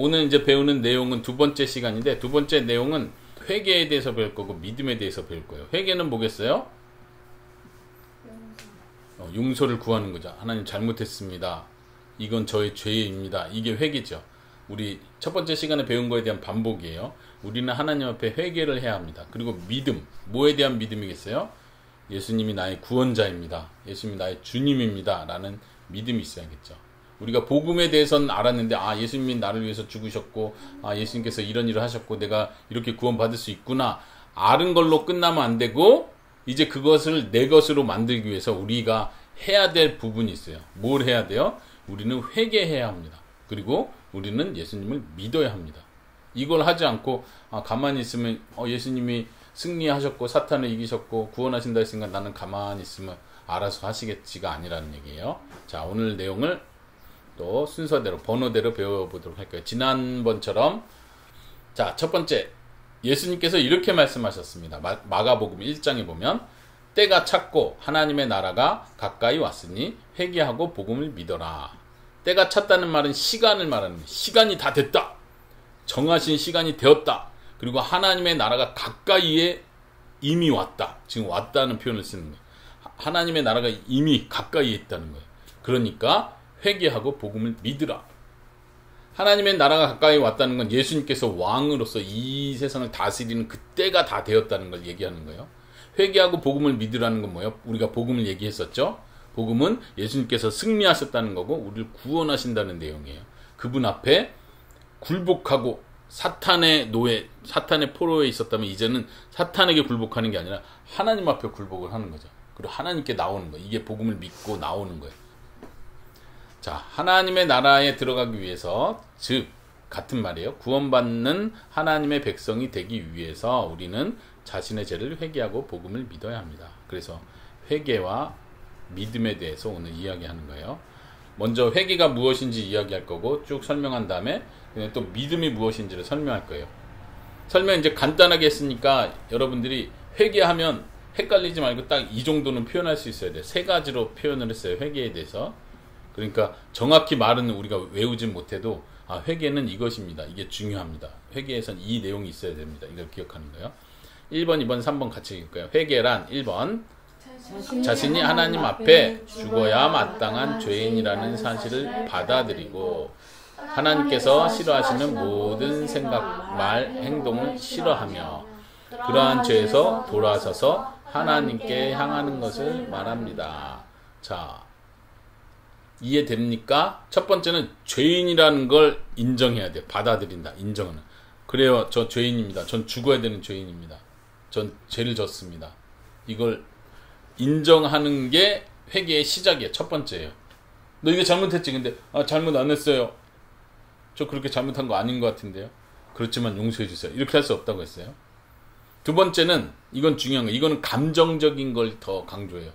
오늘 이제 배우는 내용은 두 번째 시간인데, 두 번째 내용은 회개에 대해서 배울 거고 믿음에 대해서 배울 거예요. 회개는 뭐겠어요? 용서를 구하는 거죠. 하나님 잘못했습니다. 이건 저의 죄입니다. 이게 회개죠. 우리 첫 번째 시간에 배운 거에 대한 반복이에요. 우리는 하나님 앞에 회개를 해야 합니다. 그리고 믿음, 뭐에 대한 믿음이겠어요? 예수님이 나의 구원자입니다. 예수님이 나의 주님입니다. 라는 믿음이 있어야겠죠. 우리가 복음에 대해서는 알았는데, 예수님이 나를 위해서 죽으셨고, 예수님께서 이런 일을 하셨고, 내가 이렇게 구원받을 수 있구나. 아는 걸로 끝나면 안 되고, 이제 그것을 내 것으로 만들기 위해서 우리가 해야 될 부분이 있어요. 뭘 해야 돼요? 우리는 회개해야 합니다. 그리고 우리는 예수님을 믿어야 합니다. 이걸 하지 않고 가만히 있으면 예수님이 승리하셨고 사탄을 이기셨고 구원하신다 했으니까 나는 가만히 있으면 알아서 하시겠지가 아니라는 얘기예요. 자, 오늘 내용을 또 순서대로 번호대로 배워보도록 할게요. 지난번처럼 자, 첫 번째 예수님께서 이렇게 말씀하셨습니다. 마가복음 1장에 보면 때가 찼고 하나님의 나라가 가까이 왔으니 회개하고 복음을 믿어라. 때가 찼다는 말은 시간을 말하는 거예요. 시간이 다 됐다. 정하신 시간이 되었다. 그리고 하나님의 나라가 가까이에 이미 왔다. 지금 왔다는 표현을 쓰는 거예요. 하나님의 나라가 이미 가까이에 있다는 거예요. 그러니까 회개하고 복음을 믿으라. 하나님의 나라가 가까이 왔다는 건 예수님께서 왕으로서 이 세상을 다스리는 그때가 다 되었다는 걸 얘기하는 거예요. 회개하고 복음을 믿으라는 건 뭐예요? 우리가 복음을 얘기했었죠. 복음은 예수님께서 승리하셨다는 거고 우리를 구원하신다는 내용이에요. 그분 앞에 굴복하고 사탄의 노예, 사탄의 포로에 있었다면 이제는 사탄에게 굴복하는 게 아니라 하나님 앞에 굴복을 하는 거죠. 그리고 하나님께 나오는 거예요. 이게 복음을 믿고 나오는 거예요. 자, 하나님의 나라에 들어가기 위해서, 즉 같은 말이에요. 구원받는 하나님의 백성이 되기 위해서 우리는 자신의 죄를 회개하고 복음을 믿어야 합니다. 그래서 회개와 믿음에 대해서 오늘 이야기하는 거예요. 먼저 회개가 무엇인지 이야기할 거고 쭉 설명한 다음에 또 믿음이 무엇인지를 설명할 거예요. 설명 이제 간단하게 했으니까 여러분들이 회개하면 헷갈리지 말고 딱 이 정도는 표현할 수 있어야 돼요. 세 가지로 표현을 했어요. 회개에 대해서. 그러니까 정확히 말은 우리가 외우지 못해도 회개는 이것입니다. 이게 중요합니다. 회개에선 이 내용이 있어야 됩니다. 이걸 기억하는 거예요. 1번, 2번, 3번 같이 읽을까요? 회개란 1번 자신이 하나님 앞에 죽어야 마땅한 죄인이라는 사실을 받아들이고 하나님께서 싫어하시는 모든 생각, 말, 행동을 싫어하며 그러한 죄에서 돌아서서 하나님께 향하는 것을 말합니다. 자, 이해됩니까? 첫 번째는 죄인이라는 걸 인정해야 돼요. 받아들인다. 인정하는. 그래요. 저 죄인입니다. 전 죽어야 되는 죄인입니다. 전 죄를 졌습니다. 이걸 인정하는 게 회개의 시작이에요. 첫 번째예요. 너 이거 잘못했지. 근데 잘못 안 했어요. 저 그렇게 잘못한 거 아닌 것 같은데요. 그렇지만 용서해 주세요. 이렇게 할 수 없다고 했어요. 두 번째는 이건 중요한 거예요. 이거는 감정적인 걸 더 강조해요.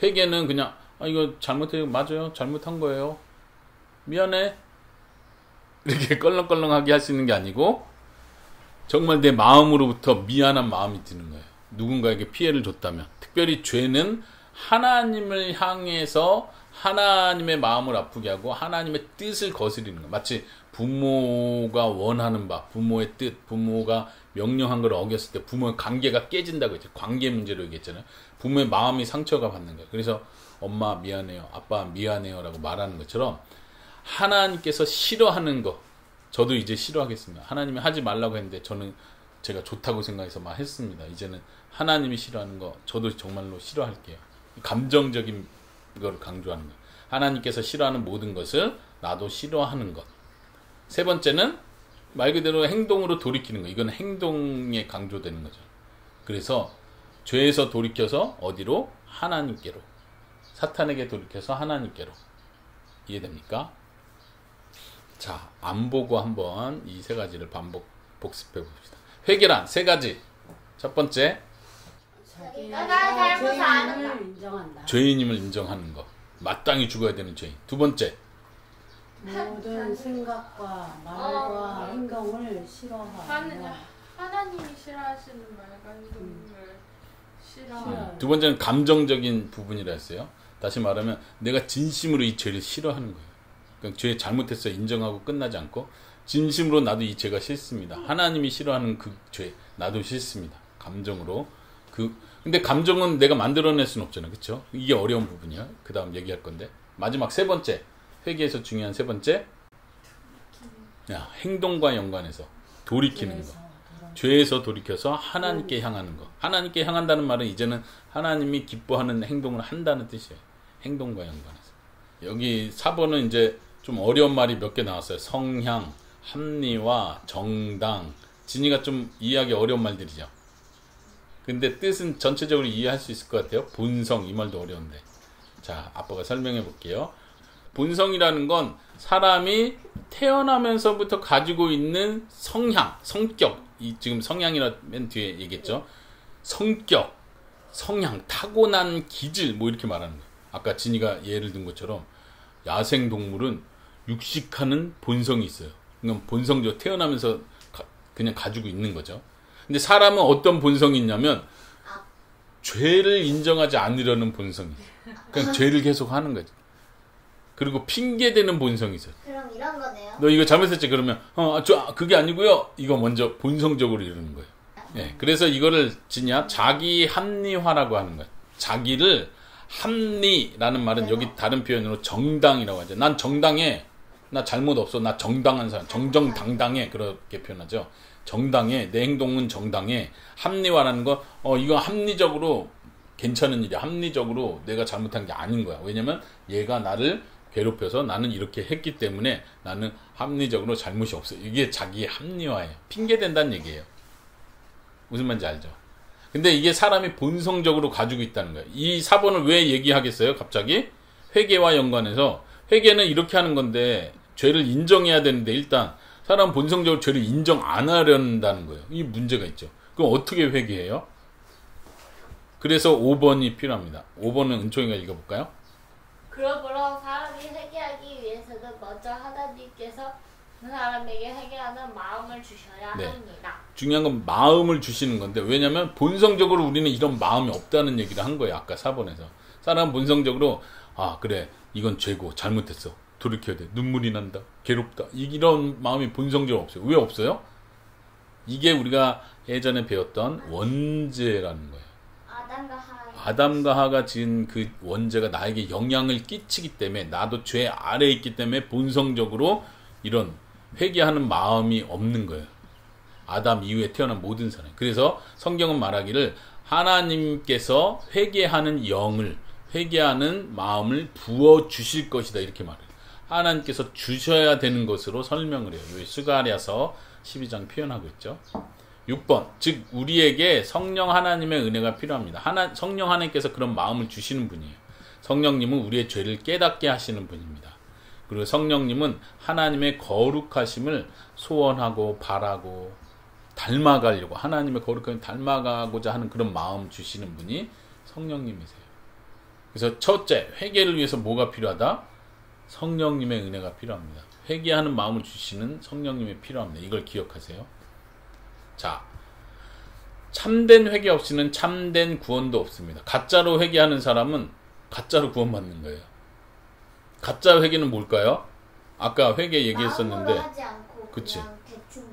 회개는 그냥 이거 잘못해요. 맞아요. 잘못한 거예요. 미안해. 이렇게 껄렁껄렁하게 할 수 있는 게 아니고 정말 내 마음으로부터 미안한 마음이 드는 거예요. 누군가에게 피해를 줬다면. 특별히 죄는 하나님을 향해서 하나님의 마음을 아프게 하고 하나님의 뜻을 거스리는 거예요. 마치 부모가 원하는 바, 부모의 뜻, 부모가 명령한 걸 어겼을 때 부모의 관계가 깨진다고 했죠. 관계 문제로 얘기했잖아요. 부모의 마음이 상처가 받는 거예요. 그래서 엄마 미안해요, 아빠 미안해요 라고 말하는 것처럼 하나님께서 싫어하는 거, 저도 이제 싫어하겠습니다. 하나님이 하지 말라고 했는데 저는 제가 좋다고 생각해서 막 했습니다. 이제는 하나님이 싫어하는 거 저도 정말로 싫어할게요. 감정적인 걸 강조하는 거예요. 하나님께서 싫어하는 모든 것을 나도 싫어하는 것. 세 번째는 말 그대로 행동으로 돌이키는 거. 이건 행동에 강조되는 거죠. 그래서 죄에서 돌이켜서 어디로? 하나님께로. 사탄에게 돌이켜서 하나님께로. 이해됩니까? 자, 안 보고 한번 이 세 가지를 복습해 봅시다. 회개란 세 가지. 첫 번째, 죄인임을 인정한다. 죄인임을 인정하는 것. 마땅히 죽어야 되는 죄인. 두 번째, 모든 생각과 말과 행동을 싫어하며 하나님이 싫어하시는 말과 행동을 싫어하며. 두 번째는 감정적인 부분이라 했어요. 다시 말하면 내가 진심으로 이 죄를 싫어하는 거예요. 그러니까 죄 잘못했어요 인정하고 끝나지 않고 진심으로 나도 이 죄가 싫습니다. 하나님이 싫어하는 그 죄 나도 싫습니다. 감정으로. 근데 감정은 내가 만들어낼 수는 없잖아요. 그렇죠? 이게 어려운 부분이야. 그 다음 얘기할 건데. 마지막 세 번째. 회개에서 중요한 세 번째. 행동과 연관해서 돌이키는 거. 죄에서 돌이켜서 하나님께 향하는 거. 하나님께 향한다는 말은 이제는 하나님이 기뻐하는 행동을 한다는 뜻이에요. 행동과 연관해서. 여기 4번은 이제 좀 어려운 말이 몇 개 나왔어요. 성향, 합리화, 정당. 진이가 좀 이해하기 어려운 말들이죠. 근데 뜻은 전체적으로 이해할 수 있을 것 같아요. 본성, 이 말도 어려운데. 자, 아빠가 설명해 볼게요. 본성이라는 건 사람이 태어나면서부터 가지고 있는 성향, 성격. 지금 성향이라 맨 뒤에 얘기했죠. 성격, 성향, 타고난 기질 뭐 이렇게 말하는 거예요. 아까 진이가 예를 든 것처럼 야생동물은 육식하는 본성이 있어요. 그러니까 본성적으로 태어나면서 그냥 가지고 있는 거죠. 근데 사람은 어떤 본성이 있냐면 죄를 인정하지 않으려는 본성이 있어요. 그냥 죄를 계속 하는 거죠. 그리고 핑계대는 본성이 있어요. 그럼 이런 거네요. 너 이거 잘못했지? 그러면 그게 아니고요. 이거 먼저 본성적으로 이러는 거예요. 예, 그래서 이거를 자기 합리화라고 하는 거예요. 자기를 합리라는 말은 여기 다른 표현으로 정당이라고 하죠. 난 정당해. 나 잘못 없어. 나 정당한 사람. 정정당당해. 그렇게 표현하죠. 정당해. 내 행동은 정당해. 합리화라는 거 이거 합리적으로 괜찮은 일이야. 합리적으로 내가 잘못한 게 아닌 거야. 왜냐면 얘가 나를 괴롭혀서 나는 이렇게 했기 때문에 나는 합리적으로 잘못이 없어. 이게 자기의 합리화예요. 핑계댄다는 얘기예요. 무슨 말인지 알죠? 근데 이게 사람이 본성적으로 가지고 있다는 거예요. 이 4번을 왜 얘기하겠어요? 갑자기? 회개와 연관해서. 회개는 이렇게 하는 건데 죄를 인정해야 되는데 일단 사람 본성적으로 죄를 인정 안 하려는다는 거예요. 이 문제가 있죠. 그럼 어떻게 회개해요? 그래서 5번이 필요합니다. 5번은 은총이가 읽어볼까요? 그러므로 사람이 회개하기 위해서는 먼저 하나님께서 그 사람에게 회개하는 마음을 주셔야 네. 합니다. 중요한 건 마음을 주시는 건데 왜냐면 본성적으로 우리는 이런 마음이 없다는 얘기를 한 거예요. 아까 4번에서. 사람은 본성적으로 그래 이건 죄고 잘못했어. 돌이켜야 돼. 눈물이 난다. 괴롭다. 이런 마음이 본성적으로 없어요. 왜 없어요? 이게 우리가 예전에 배웠던 원죄라는 거예요. 아담과 하가 지은 그 원죄가 나에게 영향을 끼치기 때문에 나도 죄 아래에 있기 때문에 본성적으로 이런 회개하는 마음이 없는 거예요. 아담 이후에 태어난 모든 사람. 그래서 성경은 말하기를 하나님께서 회개하는 영을 회개하는 마음을 부어주실 것이다 이렇게 말해요. 하나님께서 주셔야 되는 것으로 설명을 해요. 여기 스가랴서 12장 표현하고 있죠. 6번 즉 우리에게 성령 하나님의 은혜가 필요합니다. 성령 하나님께서 그런 마음을 주시는 분이에요. 성령님은 우리의 죄를 깨닫게 하시는 분입니다. 그리고 성령님은 하나님의 거룩하심을 소원하고 바라고 닮아가려고 하나님의 거룩함을 닮아가고자 하는 그런 마음 주시는 분이 성령님이세요. 그래서 첫째 회개를 위해서 뭐가 필요하다? 성령님의 은혜가 필요합니다. 회개하는 마음을 주시는 성령님이 필요합니다. 이걸 기억하세요. 자, 참된 회개 없이는 참된 구원도 없습니다. 가짜로 회개하는 사람은 가짜로 구원받는 거예요. 가짜 회개는 뭘까요? 아까 회개 얘기했었는데 마음으로 하지 않고 그치. 그냥 대충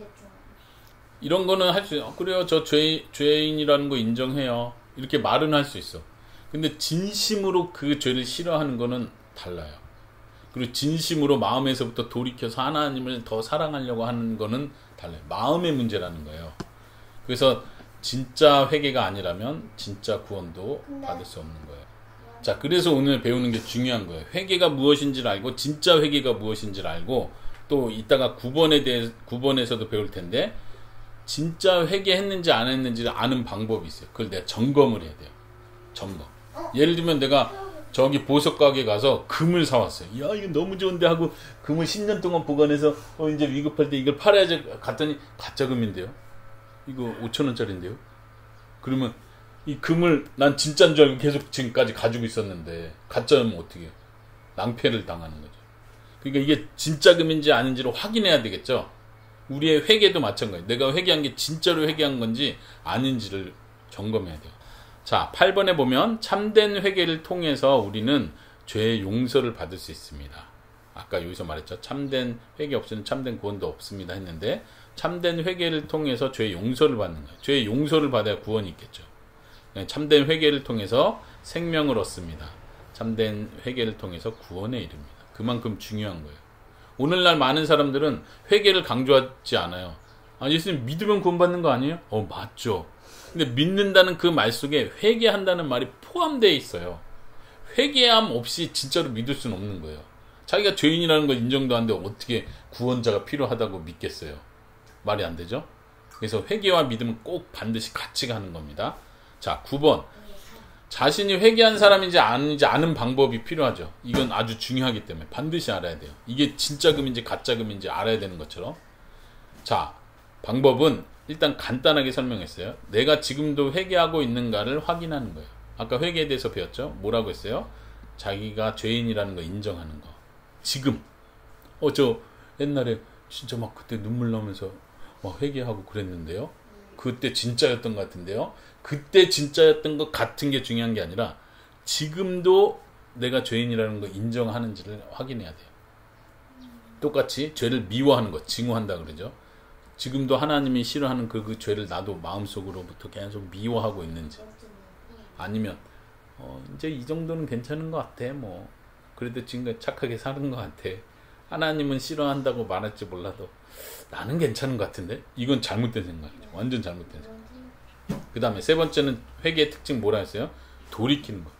이런 거는 할 수 있어요. 그래요. 저 죄인이라는 거 인정해요. 이렇게 말은 할 수 있어. 근데 진심으로 그 죄를 싫어하는 거는 달라요. 그리고 진심으로 마음에서부터 돌이켜서 하나님을 더 사랑하려고 하는 거는 달라요. 마음의 문제라는 거예요. 그래서 진짜 회개가 아니라면 진짜 구원도 받을 수 없는 거예요. 자, 그래서 오늘 배우는 게 중요한 거예요. 회개가 무엇인지를 알고 진짜 회개가 무엇인지를 알고 또 이따가 9번에서도 배울 텐데 진짜 회개했는지 안 했는지를 아는 방법이 있어요. 그걸 내가 점검을 해야 돼요. 점검. 예를 들면 내가 저기 보석 가게 가서 금을 사왔어요. 야, 이거 너무 좋은데 하고 금을 10년 동안 보관해서 이제 위급할 때 이걸 팔아야지 갔더니 가짜 금인데요. 이거 5,000원짜리인데요. 그러면 이 금을 난 진짜인 줄 알고 계속 지금까지 가지고 있었는데 가짜면 어떻게 해요? 낭패를 당하는 거죠. 그러니까 이게 진짜 금인지 아닌지를 확인해야 되겠죠. 우리의 회개도 마찬가지예요. 내가 회개한 게 진짜로 회개한 건지 아닌지를 점검해야 돼요. 자, 8번에 보면 참된 회개를 통해서 우리는 죄의 용서를 받을 수 있습니다. 아까 여기서 말했죠. 참된 회개 없이는 참된 구원도 없습니다 했는데 참된 회개를 통해서 죄의 용서를 받는 거예요. 죄의 용서를 받아야 구원이 있겠죠. 참된 회개를 통해서 생명을 얻습니다. 참된 회개를 통해서 구원에 이릅니다. 그만큼 중요한 거예요. 오늘날 많은 사람들은 회개를 강조하지 않아요. 아, 예수님 믿으면 구원받는 거 아니에요? 맞죠. 근데 믿는다는 그 말 속에 회개한다는 말이 포함되어 있어요. 회개함 없이 진짜로 믿을 수는 없는 거예요. 자기가 죄인이라는 걸 인정도 안 되고 어떻게 구원자가 필요하다고 믿겠어요. 말이 안 되죠. 그래서 회개와 믿음은 꼭 반드시 같이 가는 겁니다. 자, 9번. 자신이 회개한 사람인지 아닌지 아는 방법이 필요하죠. 이건 아주 중요하기 때문에 반드시 알아야 돼요. 이게 진짜 금인지 가짜 금인지 알아야 되는 것처럼. 자, 방법은 일단 간단하게 설명했어요. 내가 지금도 회개하고 있는가를 확인하는 거예요. 아까 회개에 대해서 배웠죠. 뭐라고 했어요? 자기가 죄인이라는 거 인정하는 거. 지금 저 옛날에 진짜 막 그때 눈물 나면서 막 회개하고 그랬는데요. 그때 진짜였던 것 같은데요. 그때 진짜였던 것 같은 게 중요한 게 아니라 지금도 내가 죄인이라는 거 인정하는지를 확인해야 돼요. 똑같이 죄를 미워하는 것, 증오한다 그러죠. 지금도 하나님이 싫어하는 그 죄를 나도 마음속으로부터 계속 미워하고 있는지, 아니면 이제 이 정도는 괜찮은 것 같아, 뭐 그래도 지금 착하게 사는 것 같아, 하나님은 싫어한다고 말할지 몰라도 나는 괜찮은 것 같은데, 이건 잘못된 생각이죠. 완전 잘못된 생각. 그 다음에 세 번째는 회개의 특징 뭐라 했어요? 돌이키는 거.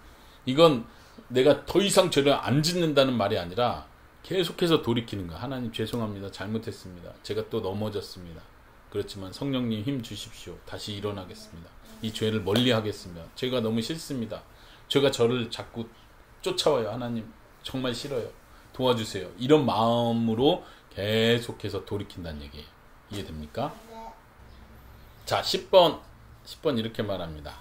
이건 내가 더 이상 죄를 안 짓는다는 말이 아니라 계속해서 돌이키는 거. 하나님 죄송합니다. 잘못했습니다. 제가 또 넘어졌습니다. 그렇지만 성령님 힘 주십시오. 다시 일어나겠습니다. 이 죄를 멀리 하겠습니다. 죄가 너무 싫습니다. 죄가 저를 자꾸 쫓아와요. 하나님 정말 싫어요. 도와주세요. 이런 마음으로 계속해서 돌이킨다는 얘기예요. 이해됩니까? 자, 10번 이렇게 말합니다.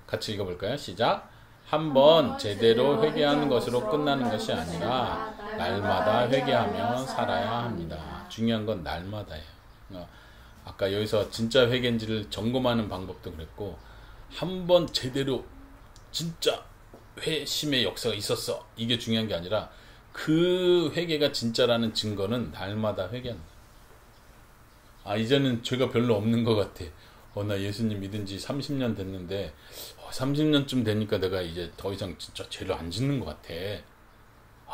같이 읽어볼까요? 시작. 한번 제대로 회개하는 것으로 끝나는 것이 아니라 날마다 회개하며 살아야 합니다. 중요한 건 날마다예요. 아까 여기서 진짜 회개인지를 점검하는 방법도 그랬고, 한번 제대로 진짜 회심의 역사가 있었어, 이게 중요한 게 아니라 그 회개가 진짜라는 증거는 날마다 회개한다. 이제는 죄가 별로 없는 것 같아. 나 예수님 믿은 지 30년 됐는데 30년쯤 되니까 내가 이제 더 이상 진짜 죄를 안 짓는 것 같아.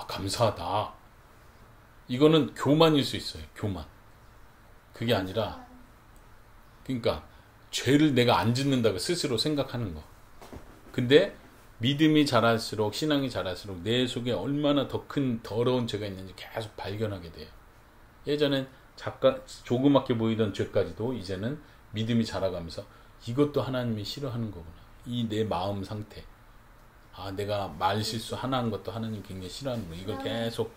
감사하다. 이거는 교만일 수 있어요. 교만. 그게 아니라, 그러니까 죄를 내가 안 짓는다고 스스로 생각하는 거. 근데 믿음이 자랄수록, 신앙이 자랄수록 내 속에 얼마나 더 큰 더러운 죄가 있는지 계속 발견하게 돼요. 예전엔 조그맣게 보이던 죄까지도 이제는 믿음이 자라가면서 이것도 하나님이 싫어하는 거구나. 이 내 마음 상태. 내가 말 실수 하나 한 것도 하나님 굉장히 싫어하는 거구나. 이걸 계속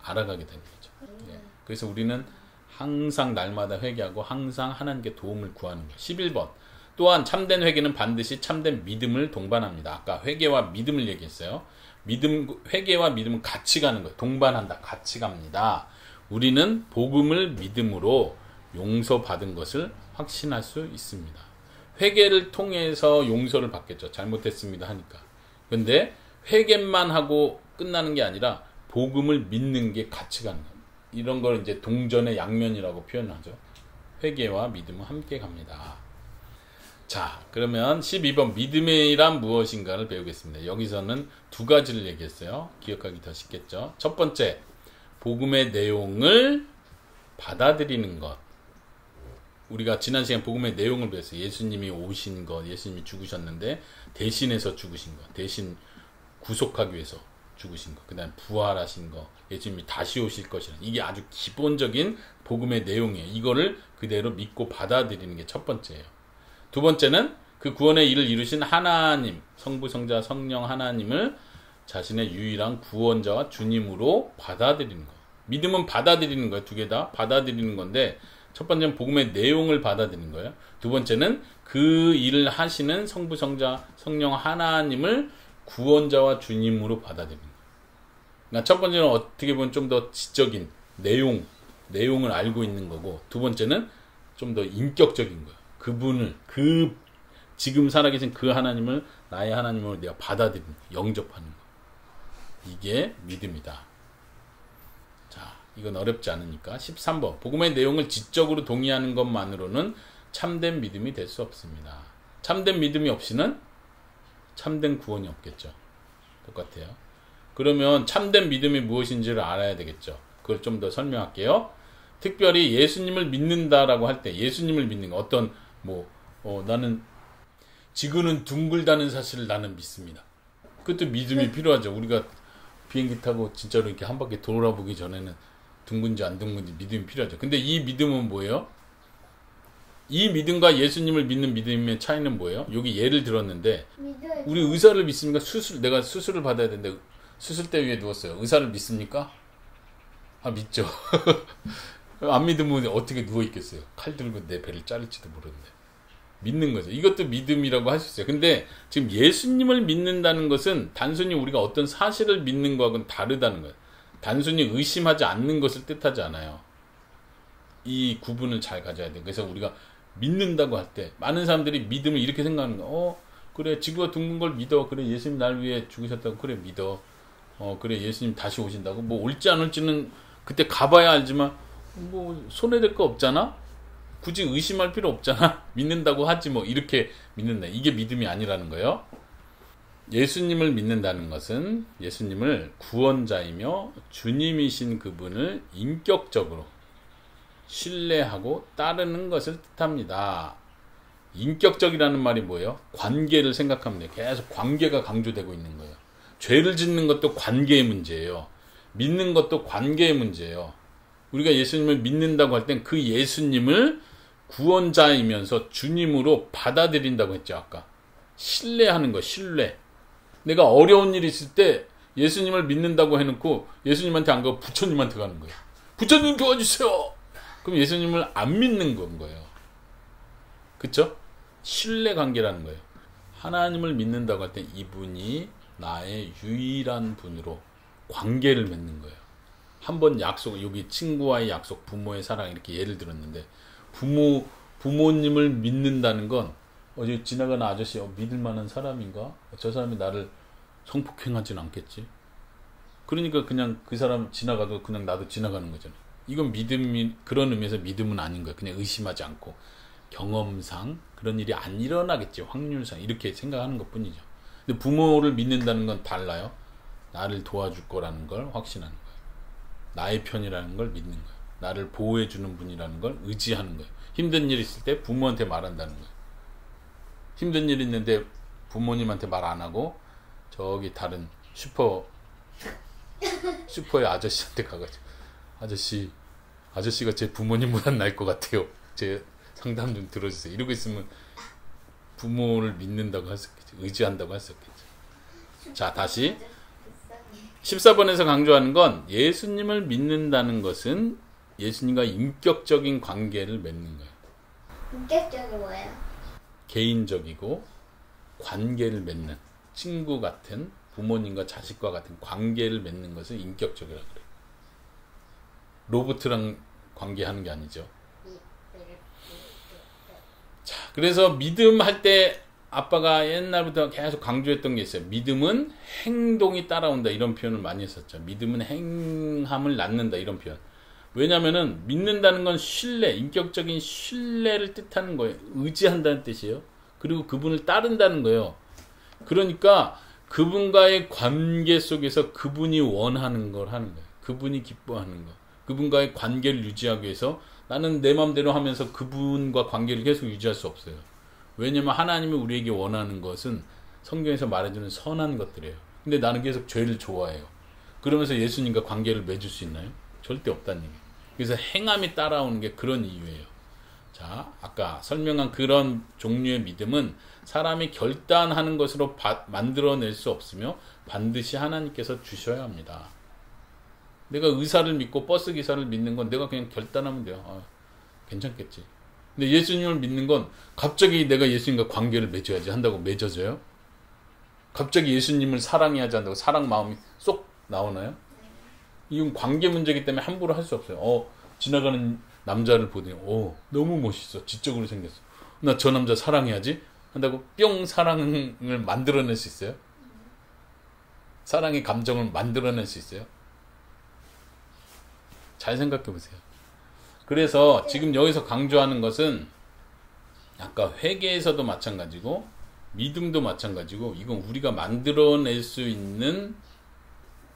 알아가게 되는 거죠. 예. 그래서 우리는 항상 날마다 회개하고 항상 하나님께 도움을 구하는 거예요. 11번. 또한 참된 회개는 반드시 참된 믿음을 동반합니다. 아까 회개와 믿음을 얘기했어요. 회개와 믿음은 같이 가는 거예요. 동반한다. 같이 갑니다. 우리는 복음을 믿음으로 용서받은 것을 확신할 수 있습니다. 회개를 통해서 용서를 받겠죠. 잘못했습니다 하니까. 근데 회개만 하고 끝나는 게 아니라 복음을 믿는 게 같이 가는 거예요. 이런 걸 이제 동전의 양면이라고 표현하죠. 회개와 믿음은 함께 갑니다. 자, 그러면 12번 믿음이란 무엇인가를 배우겠습니다. 여기서는 두 가지를 얘기했어요. 기억하기 더 쉽겠죠. 첫 번째, 복음의 내용을 받아들이는 것. 우리가 지난 시간 복음의 내용을 배웠어요. 예수님이 오신 것, 예수님이 죽으셨는데 대신해서 죽으신 것, 대신 구속하기 위해서 죽으신 것, 그 다음에 부활하신 것, 예수님이 다시 오실 것이라. 이게 아주 기본적인 복음의 내용이에요. 이거를 그대로 믿고 받아들이는 게 첫 번째예요. 두 번째는 그 구원의 일을 이루신 하나님, 성부, 성자, 성령 하나님을 자신의 유일한 구원자와 주님으로 받아들이는 거예요. 믿음은 받아들이는 거예요. 두 개 다 받아들이는 건데, 첫 번째는 복음의 내용을 받아들이는 거예요. 두 번째는 그 일을 하시는 성부, 성자, 성령 하나님을 구원자와 주님으로 받아들이는 거예요. 그러니까 첫 번째는 어떻게 보면 좀 더 지적인 내용을 알고 있는 거고, 두 번째는 좀 더 인격적인 거예요. 그분을, 지금 살아계신 그 하나님을 나의 하나님으로 내가 받아들이는, 영접하는 거. 이게 믿음이다. 이건 어렵지 않으니까. 13번. 복음의 내용을 지적으로 동의하는 것만으로는 참된 믿음이 될 수 없습니다. 참된 믿음이 없이는 참된 구원이 없겠죠. 똑같아요. 그러면 참된 믿음이 무엇인지를 알아야 되겠죠. 그걸 좀 더 설명할게요. 특별히 예수님을 믿는다라고 할 때 예수님을 믿는 거 어떤 나는 지구는 둥글다는 사실을 나는 믿습니다. 그것도 믿음이 필요하죠. 우리가 비행기 타고 진짜로 이렇게 한 바퀴 돌아보기 전에는 둥근지 안 둥근지 믿음이 필요하죠. 근데 이 믿음은 뭐예요? 이 믿음과 예수님을 믿는 믿음의 차이는 뭐예요? 여기 예를 들었는데 우리 의사를 믿습니까? 내가 수술을 받아야 되는데 수술대 위에 누웠어요. 의사를 믿습니까? 믿죠. 안 믿으면 어떻게 누워있겠어요? 칼 들고 내 배를 자를지도 모르는데. 믿는 거죠. 이것도 믿음이라고 할 수 있어요. 근데 지금 예수님을 믿는다는 것은 단순히 우리가 어떤 사실을 믿는 거하고는 다르다는 거예요. 단순히 의심하지 않는 것을 뜻하지 않아요. 이 구분을 잘 가져야 돼요. 그래서 우리가 믿는다고 할 때 많은 사람들이 믿음을 이렇게 생각하는 거예요. 그래 지구가 둥근 걸 믿어. 그래 예수님 날 위해 죽으셨다고. 그래 믿어. 그래 예수님 다시 오신다고. 올지 안 올지는 그때 가봐야 알지만 손해될 거 없잖아. 굳이 의심할 필요 없잖아. 믿는다고 하지 이렇게 믿는다. 이게 믿음이 아니라는 거예요. 예수님을 믿는다는 것은 예수님을 구원자이며 주님이신 그분을 인격적으로 신뢰하고 따르는 것을 뜻합니다. 인격적이라는 말이 뭐예요? 관계를 생각하면 돼요. 계속 관계가 강조되고 있는 거예요. 죄를 짓는 것도 관계의 문제예요. 믿는 것도 관계의 문제예요. 우리가 예수님을 믿는다고 할 땐 그 예수님을 구원자이면서 주님으로 받아들인다고 했죠. 아까 신뢰하는 거. 신뢰. 내가 어려운 일이 있을 때 예수님을 믿는다고 해놓고 예수님한테 안 가고 부처님한테 가는 거예요. 부처님 도와주세요. 그럼 예수님을 안 믿는 건 거예요. 그쵸? 신뢰 관계라는 거예요. 하나님을 믿는다고 할 때 이분이 나의 유일한 분으로 관계를 맺는 거예요. 한번 약속, 여기 친구와의 약속, 부모의 사랑 이렇게 예를 들었는데 부모님을 믿는다는 건 어제 지나가는 아저씨 믿을 만한 사람인가? 저 사람이 나를 성폭행하진 않겠지? 그러니까 그냥 그 사람 지나가도 그냥 나도 지나가는 거잖아요. 이건 믿음이 그런 의미에서 믿음은 아닌 거예요. 그냥 의심하지 않고 경험상 그런 일이 안 일어나겠지. 확률상 이렇게 생각하는 것뿐이죠. 근데 부모를 믿는다는 건 달라요. 나를 도와줄 거라는 걸 확신하는 거예요. 나의 편이라는 걸 믿는 거예요. 나를 보호해 주는 분이라는 걸 의지하는 거예요. 힘든 일 있을 때 부모한테 말한다는 거예요. 힘든 일 있는데 부모님한테 말 안 하고 저기 다른 슈퍼의 아저씨한테 가가지고 아저씨가 제 부모님보다 나을 것 같아요. 제 상담 좀 들어주세요. 이러고 있으면 부모를 믿는다고 할 수 있겠죠. 의지한다고 할 수 있겠죠. 자, 다시 14번에서 강조하는 건 예수님을 믿는다는 것은 예수님과 인격적인 관계를 맺는 거예요. 인격적이 뭐예요? 개인적이고 관계를 맺는 친구 같은 부모님과 자식과 같은 관계를 맺는 것을 인격적이라고 그래요. 로봇이랑 관계하는 게 아니죠. 자, 그래서 믿음 할 때 아빠가 옛날부터 계속 강조했던 게 있어요. 믿음은 행동이 따라온다 이런 표현을 많이 했었죠. 믿음은 행함을 낳는다 이런 표현. 왜냐면은 믿는다는 건 신뢰, 인격적인 신뢰를 뜻하는 거예요. 의지한다는 뜻이에요. 그리고 그분을 따른다는 거예요. 그러니까 그분과의 관계 속에서 그분이 원하는 걸 하는 거예요. 그분이 기뻐하는 거. 그분과의 관계를 유지하기 위해서 나는 내 마음대로 하면서 그분과 관계를 계속 유지할 수 없어요. 왜냐면 하나님이 우리에게 원하는 것은 성경에서 말해주는 선한 것들이에요. 근데 나는 계속 죄를 좋아해요. 그러면서 예수님과 관계를 맺을 수 있나요? 절대 없다는 얘기예요. 그래서 행함이 따라오는 게 그런 이유예요. 자, 아까 설명한 그런 종류의 믿음은 사람이 결단하는 것으로 만들어낼 수 없으며 반드시 하나님께서 주셔야 합니다. 내가 의사를 믿고 버스 기사를 믿는 건 내가 그냥 결단하면 돼요. 괜찮겠지. 근데 예수님을 믿는 건 갑자기 내가 예수님과 관계를 맺어야지 한다고 맺어져요? 갑자기 예수님을 사랑해야지 한다고 사랑 마음이 쏙 나오나요? 이건 관계 문제이기 때문에 함부로 할 수 없어요. 지나가는 남자를 보더니 너무 멋있어. 지적으로 생겼어. 나 저 남자 사랑해야지 한다고 뿅 사랑을 만들어낼 수 있어요? 사랑의 감정을 만들어낼 수 있어요? 잘 생각해 보세요. 그래서 지금 여기서 강조하는 것은 아까 회개에서도 마찬가지고 믿음도 마찬가지고 이건 우리가 만들어낼 수 있는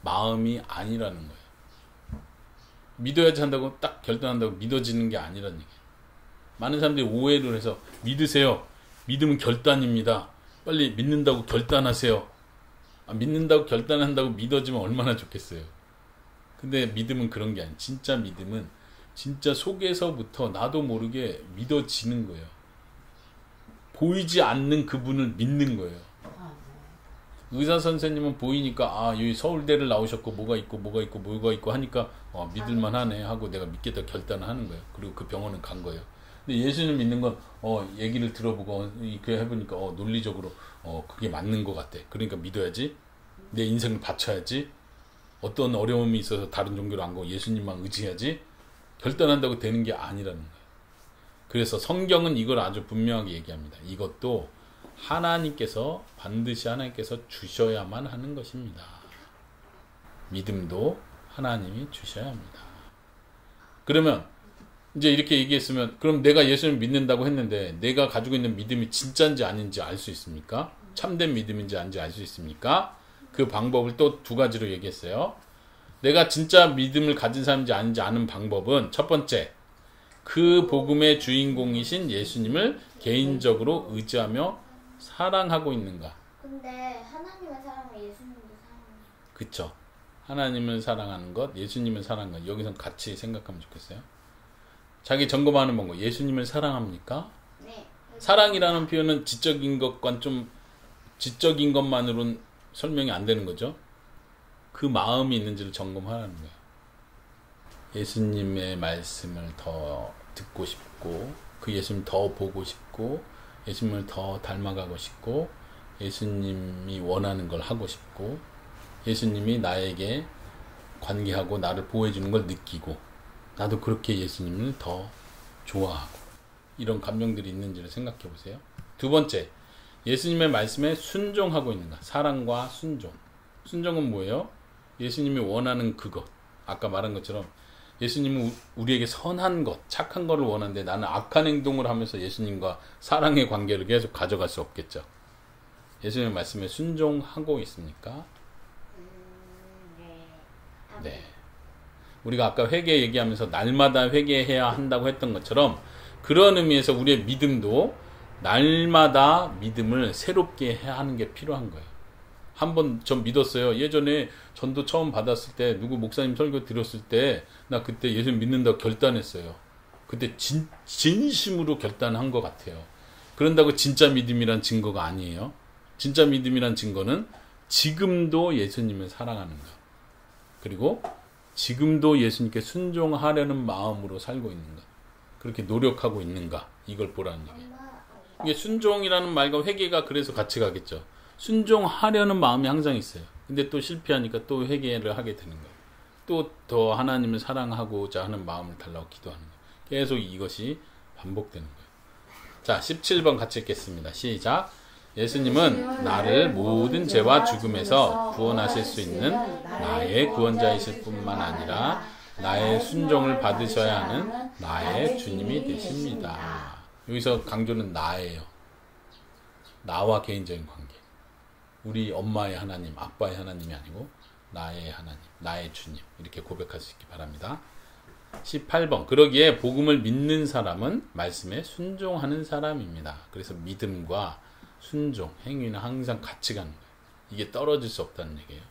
마음이 아니라는 거예요. 믿어야지 한다고 딱 결단한다고 믿어지는 게 아니라는 얘기예요. 많은 사람들이 오해를 해서 믿으세요. 믿음은 결단입니다. 빨리 믿는다고 결단하세요. 믿는다고 결단한다고 믿어지면 얼마나 좋겠어요. 근데 믿음은 그런 게 아니에요. 진짜 믿음은 진짜 속에서부터 나도 모르게 믿어지는 거예요. 보이지 않는 그분을 믿는 거예요. 의사 선생님은 보이니까 여기 서울대를 나오셨고 뭐가 있고 하니까 믿을만 하네 하고 내가 믿겠다 결단을 하는 거예요. 그리고 그 병원은 간 거예요. 근데 예수님 믿는 건 얘기를 들어보고 그 해보니까 논리적으로 그게 맞는 것 같아. 그러니까 믿어야지. 내 인생을 바쳐야지. 어떤 어려움이 있어서 다른 종교로 안 가고 예수님만 의지해야지. 결단한다고 되는 게 아니라는 거예요. 그래서 성경은 이걸 아주 분명하게 얘기합니다. 이것도 반드시 하나님께서 주셔야만 하는 것입니다. 믿음도 하나님이 주셔야 합니다. 그러면 이제 이렇게 얘기했으면 그럼 내가 예수님을 믿는다고 했는데 내가 가지고 있는 믿음이 진짜인지 아닌지 알 수 있습니까? 참된 믿음인지 아닌지 알 수 있습니까? 그 방법을 또 두 가지로 얘기했어요. 내가 진짜 믿음을 가진 사람인지 아닌지 아는 방법은 첫 번째, 그 복음의 주인공이신 예수님을 개인적으로 의지하며 사랑하고 있는가. 근데 하나님을 사랑하면 예수님도 사랑해요. 그쵸. 하나님을 사랑하는 것, 예수님을 사랑하는 것. 여기서 같이 생각하면 좋겠어요. 자기 점검하는 방법. 예수님을 사랑합니까? 네. 사랑이라는 표현은 지적인 것과 좀 지적인 것만으로는 설명이 안 되는 거죠. 그 마음이 있는지를 점검하라는 거예요. 예수님의 말씀을 더 듣고 싶고 그 예수님 더 보고 싶고 예수님을 더 닮아가고 싶고 예수님이 원하는 걸 하고 싶고 예수님이 나에게 관계하고 나를 보호해 주는 걸 느끼고 나도 그렇게 예수님을 더 좋아하고 이런 감정들이 있는지를 생각해 보세요. 두 번째, 예수님의 말씀에 순종하고 있는가. 사랑과 순종. 순종은 뭐예요? 예수님이 원하는 그것. 아까 말한 것처럼 예수님은 우리에게 선한 것, 착한 것을 원하는데 나는 악한 행동을 하면서 예수님과 사랑의 관계를 계속 가져갈 수 없겠죠. 예수님의 말씀에 순종하고 있습니까? 네. 우리가 아까 회개 얘기하면서 날마다 회개해야 한다고 했던 것처럼 그런 의미에서 우리의 믿음도 날마다 믿음을 새롭게 해야 하는 게 필요한 거예요. 한번 전 믿었어요. 예전에 전도 처음 받았을 때 누구 목사님 설교 들었을 때 나 그때 예수 믿는다고 결단했어요. 그때 진심으로 결단한 것 같아요. 그런다고 진짜 믿음이란 증거가 아니에요. 진짜 믿음이란 증거는 지금도 예수님을 사랑하는 것. 그리고 지금도 예수님께 순종하려는 마음으로 살고 있는가. 그렇게 노력하고 있는가. 이걸 보라는 얘기예요. 이게 순종이라는 말과 회개가 그래서 같이 가겠죠. 순종하려는 마음이 항상 있어요. 근데 또 실패하니까 또 회개를 하게 되는 거예요. 또 더 하나님을 사랑하고자 하는 마음을 달라고 기도하는 거예요. 계속 이것이 반복되는 거예요. 자, 17번 같이 읽겠습니다. 시작. 예수님은 나를 모든 죄와 죽음에서 구원하실 수 있는 나의 구원자이실 뿐만 아니라 나의 순종을 받으셔야 하는 나의 주님이 되십니다. 여기서 강조는 나예요. 나와 개인적인 관계. 우리 엄마의 하나님, 아빠의 하나님이 아니고 나의 하나님, 나의 주님. 이렇게 고백할 수 있기 바랍니다. 18번. 그러기에 복음을 믿는 사람은 말씀에 순종하는 사람입니다. 그래서 믿음과 순종, 행위는 항상 같이 가는 거예요. 이게 떨어질 수 없다는 얘기예요.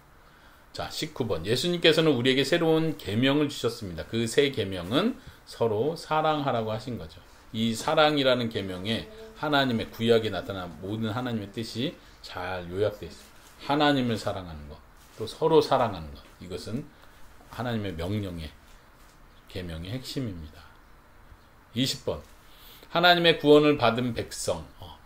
자, 19번. 예수님께서는 우리에게 새로운 계명을 주셨습니다. 그 새 계명은 서로 사랑하라고 하신 거죠. 이 사랑이라는 계명에 하나님의 구약에 나타난 모든 하나님의 뜻이 잘 요약되어 있습니다. 하나님을 사랑하는 것, 또 서로 사랑하는 것. 이것은 하나님의 명령의 계명의 핵심입니다. 20번. 하나님의 구원을 받은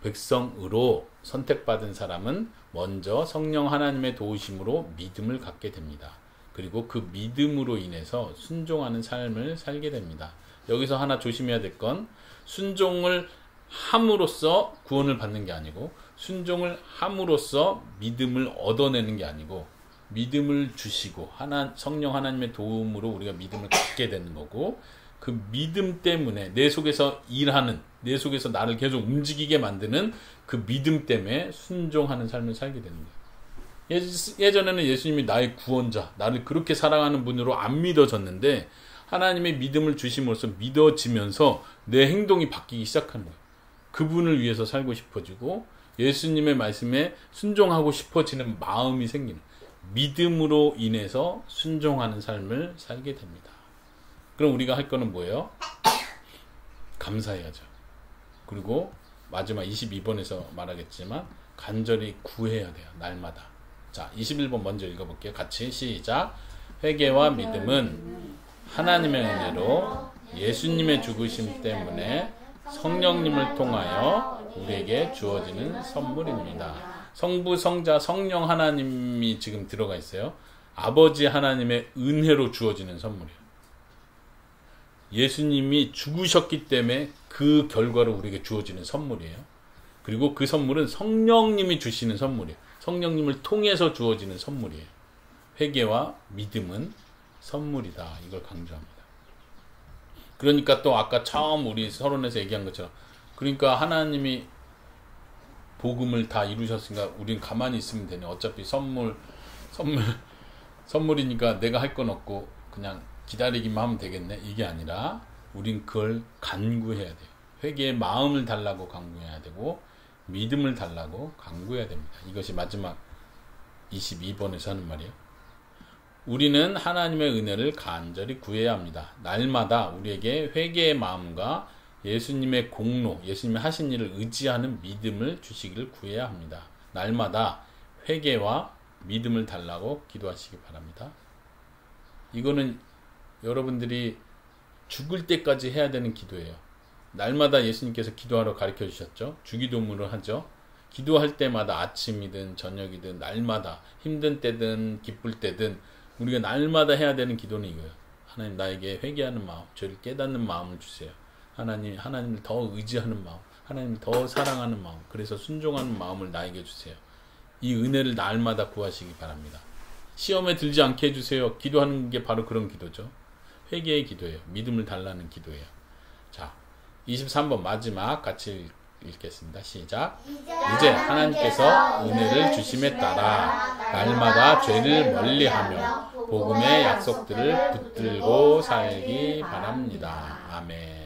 백성으로 선택받은 사람은 먼저 성령 하나님의 도우심으로 믿음을 갖게 됩니다. 그리고 그 믿음으로 인해서 순종하는 삶을 살게 됩니다. 여기서 하나 조심해야 될 건 순종을 함으로써 구원을 받는 게 아니고 순종을 함으로써 믿음을 얻어내는 게 아니고 믿음을 주시고 성령 하나님의 도움으로 우리가 믿음을 갖게 되는 거고, 그 믿음 때문에 내 속에서 일하는, 내 속에서 나를 계속 움직이게 만드는 그 믿음 때문에 순종하는 삶을 살게 되는 거예요. 예전에는 예수님이 나의 구원자, 나를 그렇게 사랑하는 분으로 안 믿어졌는데 하나님의 믿음을 주심으로써 믿어지면서 내 행동이 바뀌기 시작하는 거예요. 그분을 위해서 살고 싶어지고 예수님의 말씀에 순종하고 싶어지는 마음이 생기는, 믿음으로 인해서 순종하는 삶을 살게 됩니다. 그럼 우리가 할 거는 뭐예요? 감사해야죠. 그리고 마지막 22번에서 말하겠지만 간절히 구해야 돼요. 날마다. 자, 21번 먼저 읽어볼게요. 같이 시작. 회개와 믿음은 하나님의 은혜로 예수님의 죽으심 때문에 성령님을 통하여 우리에게 주어지는 선물입니다. 성부, 성자, 성령 하나님이 지금 들어가 있어요. 아버지 하나님의 은혜로 주어지는 선물이에요. 예수님이 죽으셨기 때문에 그 결과로 우리에게 주어지는 선물이에요. 그리고 그 선물은 성령님이 주시는 선물이에요. 성령님을 통해서 주어지는 선물이에요. 회개와 믿음은 선물이다. 이걸 강조합니다. 그러니까 또 아까 처음 우리 서론에서 얘기한 것처럼, 그러니까 하나님이 복음을 다 이루셨으니까 우린 가만히 있으면 되네. 어차피 선물이니까 내가 할 건 없고 그냥 기다리기만 하면 되겠네. 이게 아니라 우린 그걸 간구해야 돼요. 회개의 마음을 달라고 간구해야 되고 믿음을 달라고 간구해야 됩니다. 이것이 마지막 22번에서 하는 말이에요. 우리는 하나님의 은혜를 간절히 구해야 합니다. 날마다 우리에게 회개의 마음과 예수님의 공로, 예수님이 하신 일을 의지하는 믿음을 주시기를 구해야 합니다. 날마다 회개와 믿음을 달라고 기도하시기 바랍니다. 이거는 여러분들이 죽을 때까지 해야 되는 기도예요. 날마다 예수님께서 기도하러 가르쳐 주셨죠. 주기도문을 하죠. 기도할 때마다 아침이든 저녁이든 날마다 힘든 때든 기쁠 때든 우리가 날마다 해야 되는 기도는 이거예요. 하나님, 나에게 회개하는 마음, 죄를 깨닫는 마음을 주세요. 하나님을 더 의지하는 마음, 하나님을 더 사랑하는 마음, 그래서 순종하는 마음을 나에게 주세요. 이 은혜를 날마다 구하시기 바랍니다. 시험에 들지 않게 해주세요. 기도하는 게 바로 그런 기도죠. 회개의 기도예요. 믿음을 달라는 기도예요. 자, 23번 마지막 같이 읽겠습니다. 시작. 이제 하나님께서 은혜를 주심에 따라 날마다 죄를 멀리하며 복음의 약속들을 붙들고 살기 바랍니다. 아멘.